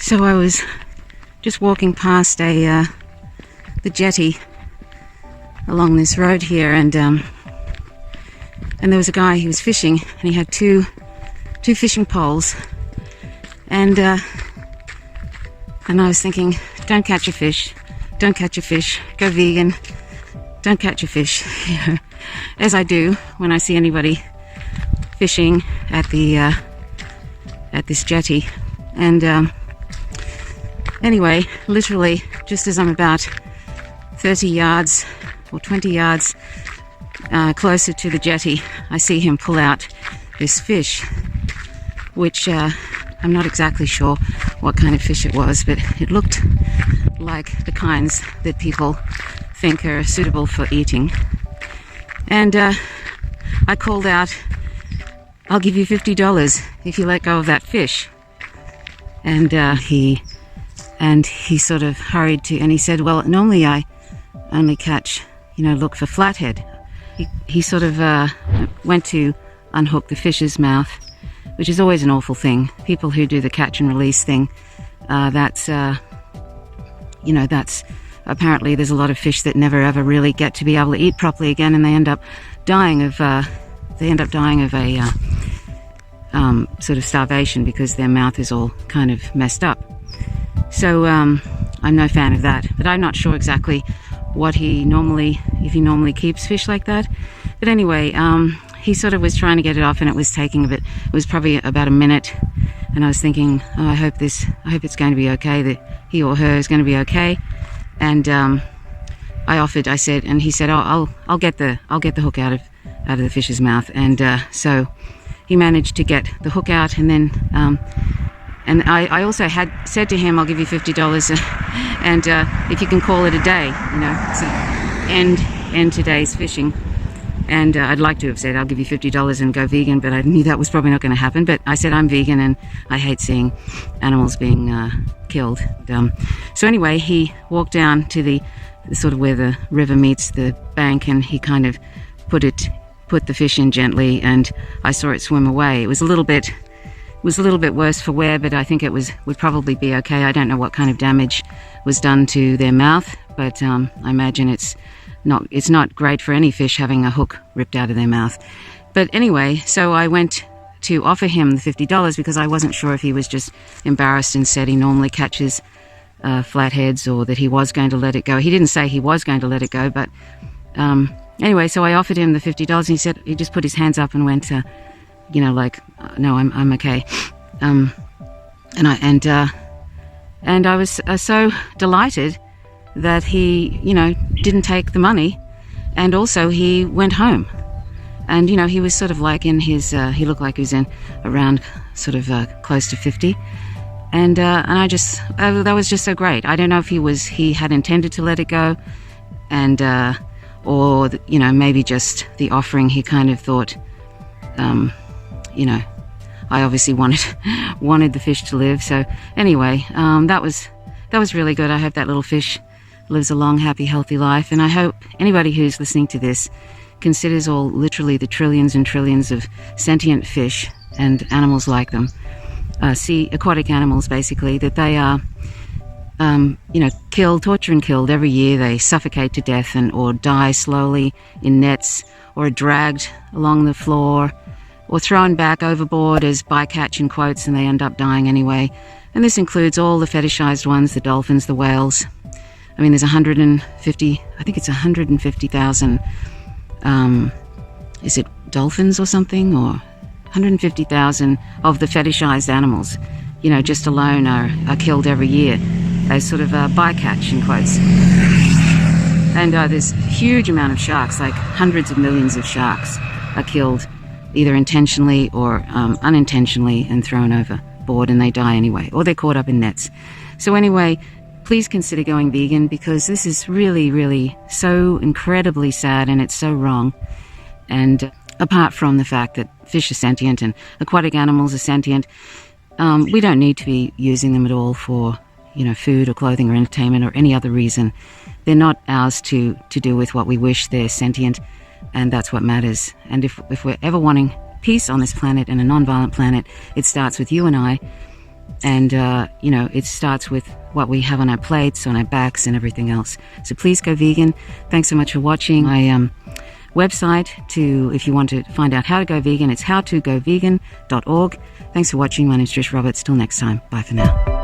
So I was just walking past the jetty along this road here, and there was a guy. He was fishing, and he had two fishing poles, and I was thinking, don't catch a fish, go vegan, don't catch a fish, as I do when I see anybody fishing at this jetty. And anyway, literally just as I'm about 30 yards or 20 yards closer to the jetty, I see him pull out this fish, which I'm not exactly sure what kind of fish it was, but it looked like the kinds that people think are suitable for eating. And I called out, "I'll give you $50 if you let go of that fish." And he sort of hurried to, and he said, "Well, normally I only catch, look for flathead." He sort of went to unhook the fish's mouth, which is always an awful thing. People who do the catch and release thing, that's apparently there's a lot of fish that never ever really get to be able to eat properly again, and they end up dying of a sort of starvation because their mouth is all kind of messed up. So I'm no fan of that, but I'm not sure exactly if he normally keeps fish like that. But anyway, he sort of was trying to get it off, and it was taking a bit. It was probably about a minute, and I was thinking, oh, I hope it's going to be okay, that he or her is going to be okay. And I said, and he said, "Oh, I'll get the hook out of the fish's mouth." And so he managed to get the hook out, and then and I also had said to him, "I'll give you $50, and if you can call it a day, so end today's fishing." And I'd like to have said, "I'll give you $50 and go vegan," but I knew that was probably not going to happen. But I said, I'm vegan, and I hate seeing animals being killed. So anyway, he walked down to the sort of where the river meets the bank, and he kind of put the fish in gently, and I saw it swim away. It was a little bit worse for wear, but I think would probably be okay. I don't know what kind of damage was done to their mouth, but I imagine it's not great for any fish having a hook ripped out of their mouth. But anyway, so I went to offer him the $50 because I wasn't sure if he was just embarrassed and said he normally catches flatheads, or that he was going to let it go. He didn't say he was going to let it go, but anyway, so I offered him the $50, and he just put his hands up and went, "No, I'm okay." And I was so delighted that he, didn't take the money, and also he went home. And, he was sort of like in his, he looked like he was in around sort of close to 50. And I just, that was just so great. I don't know if he had intended to let it go, and, or, maybe just the offering, he kind of thought, I obviously wanted the fish to live. So anyway, that was really good. I hope that little fish lives a long, happy, healthy life. And I hope anybody who's listening to this considers literally the trillions and trillions of sentient fish and animals like them, aquatic animals basically, that they are, tortured and killed every year. They suffocate to death or die slowly in nets, or are dragged along the floor, or thrown back overboard as bycatch in quotes, and they end up dying anyway. And this includes all the fetishized ones, the dolphins, the whales. I mean, there's 150,000, is it dolphins or something? Or 150,000 of the fetishized animals, just alone are killed every year as sort of bycatch in quotes. And there's a huge amount of sharks, like hundreds of millions of sharks are killed either intentionally or unintentionally and thrown overboard, and they die anyway, or they're caught up in nets. So anyway, please consider going vegan, because this is really, really so incredibly sad, and it's so wrong. And apart from the fact that fish are sentient and aquatic animals are sentient, we don't need to be using them at all for, food or clothing or entertainment or any other reason. They're not ours to do with what we wish. They're sentient, and that's what matters. And if we're ever wanting peace on this planet and a non-violent planet, it starts with you and I And, it starts with what we have on our plates, on our backs, and everything else. So please go vegan. Thanks so much for watching. My website, if you want to find out how to go vegan, it's howtogovegan.org. Thanks for watching. My name is Trish Roberts. Till next time. Bye for now.